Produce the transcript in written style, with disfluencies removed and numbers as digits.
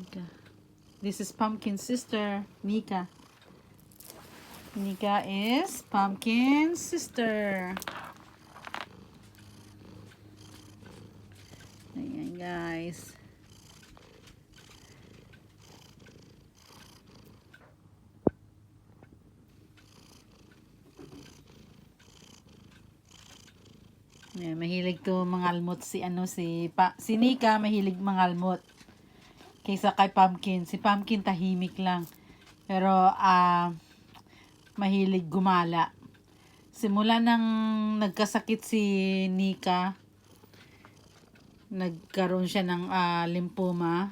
Nika. This is Pumpkin's sister, Nika. Nika is Pumpkin's sister. Ayan, guys. Ayan, mahilig to mangalmot si si Nika, mahilig mangalmot. Kaysa kay Pumpkin, si Pumpkin tahimik lang. Pero mahilig gumala. Simula nang nagkasakit si Nika, nagkaroon siya ng lymphoma,